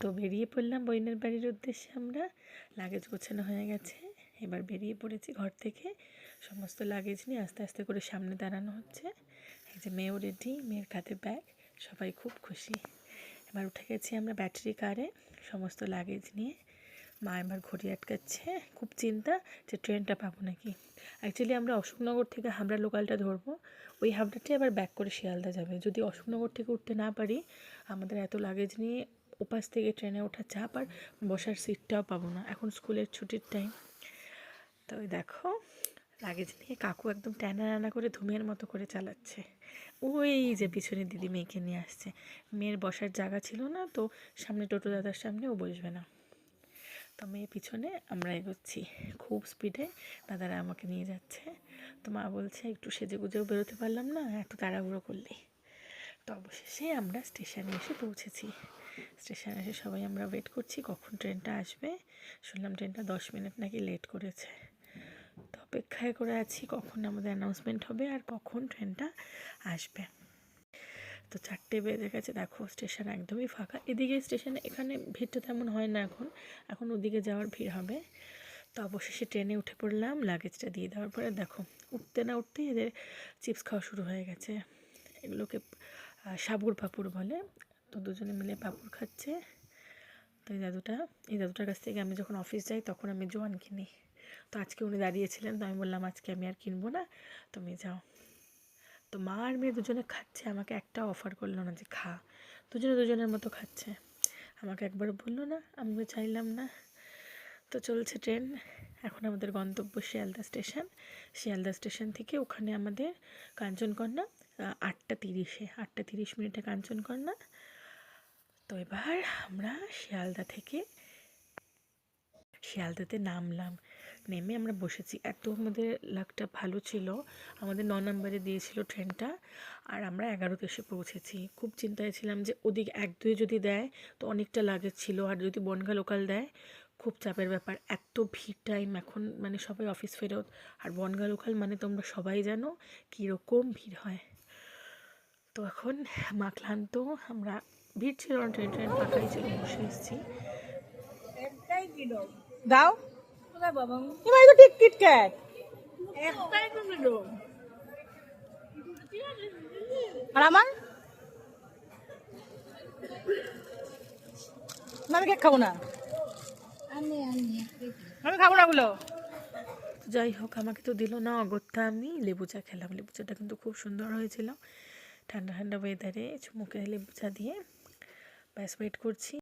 তো বেরিয়ে পড়লাম বোনের বাড়ির উদ্দেশ্যে। আমরা লাগেজ গোছানো হয়ে গেছে, এবার বেরিয়ে পড়েছি ঘর থেকে। সমস্ত লাগেজ নিয়ে আস্তে আস্তে করে সামনে দাঁড়ানো হচ্ছে। এই যে মেয়েও রেডি, মেয়ের কাঁধে ব্যাগ, সবাই খুব খুশি। এবার উঠে গেছি আমরা ব্যাটারি কারে সমস্ত লাগেজ নিয়ে। মা এবার ঘড়ি আটকাচ্ছে, খুব চিন্তা যে ট্রেনটা পাবো নাকি। অ্যাকচুয়ালি আমরা অশোকনগর থেকে হাবড়া লোকালটা ধরবো, ওই হাবড়াটি আবার ব্যাক করে শিয়ালদা যাবে। যদি অশোকনগর থেকে উঠতে না পারি, আমাদের এত লাগেজ নিয়ে ওপাশ থেকে ট্রেনে ওঠা চাপ, আর বসার সিটটাও পাবো না। এখন স্কুলের ছুটির টাইম। তো ওই দেখো লাগেজ নিয়ে কাকু একদম টানা করে ধুমের মতো করে চালাচ্ছে। ওই যে পিছনে দিদি মেয়েকে নিয়ে আসছে। মেয়ের বসার জায়গা ছিল না, তো সামনে টোটো দাদার সামনে ও বসবে না, তো মেয়ে পিছনে, আমরা এগোচ্ছি খুব স্পিডে। দাদারা আমাকে নিয়ে যাচ্ছে। তো মা বলছে একটু সেজে গুজেও বেরোতে পারলাম না একটু তাড়াহুড়ো করলে। তো অবশেষে আমরা স্টেশনে এসে পৌঁছেছি। স্টেশনে এসে সবাই আমরা ওয়েট করছি কখন ট্রেনটা আসবে। শুনলাম ট্রেনটা 10 মিনিট নাকি লেট করেছে। তো অপেক্ষায় করে আছি কখন আমাদের অ্যানাউন্সমেন্ট হবে আর কখন ট্রেনটা আসবে। তো 4টে বেজে গেছে, দেখো স্টেশন একদমই ফাঁকা। এদিকে স্টেশনে এখানে ভিড়টা তেমন হয় না, এখন ওদিকে যাওয়ার ভিড় হবে। তো অবশেষে ট্রেনে উঠে পড়লাম। লাগেজটা দিয়ে দেওয়ার পরে দেখো উঠতে না উঠতেই এদের চিপস খাওয়া শুরু হয়ে গেছে। এগুলোকে সাবুর পাঁপড় বলে। তো দুজনে মিলে পাঁপড় খাচ্ছে। তো এই দাদুটার কাছ থেকে আমি যখন অফিস যাই তখন আমি জোয়ান কিনি। তো আজকে উনি দাঁড়িয়েছিলেন, তো আমি বললাম আজকে আমি আর কিনবো না, তুমি যাও। তো মা আর মেয়ে দুজনে খাচ্ছে, আমাকে একটা অফার করলো না যে খা। দুজনের মতো খাচ্ছে, আমাকে একবার বললো না, আমিও চাইলাম না। তো চলছে ট্রেন। এখন আমাদের গন্তব্য শিয়ালদা স্টেশন। শিয়ালদা স্টেশন থেকে ওখানে আমাদের কাঞ্চনকন্যা 8:30 কাঞ্চনকন্যা। তো এবার আমরা শিয়ালদাতে নামলাম। নেমে আমরা বসেছি। এত আমাদের লাকটা ভালো ছিল, আমাদের 9 নম্বরে দিয়েছিল ট্রেনটা, আর আমরা 11তে এসে পৌঁছেছি। খুব চিন্তায় ছিলাম যে ওদিকে 1-2 যদি দেয় তো অনেকটা লাগেজ ছিল, আর যদি বনগাঁ লোকাল দেয় খুব চাপের ব্যাপার। এত ভিড় টাইম এখন, মানে সবাই অফিস ফেরত, আর বনগাঁ লোকাল মানে তোমরা সবাই জানো কীরকম ভিড় হয়। তো এখন মা ক্লান্ত, আমরা ভিড় ছিল না, ট্রেন ফাঁকাই ছিল, বসে এসেছি। দাও এবার তো ঠিক কিটক্যাট আর আমার আমি কেক খাবো না, আমি খাবো না ওগুলো। যাই হোক, আমাকে তো দিল না অগত্যা আমি লেবু চা খেলাম। লেবু চাটা কিন্তু খুব সুন্দর হয়েছিল, ঠান্ডা ঠান্ডা ওয়েদারে মুখে লেবু চা দিয়ে। ব্যাস ওয়েট করছি।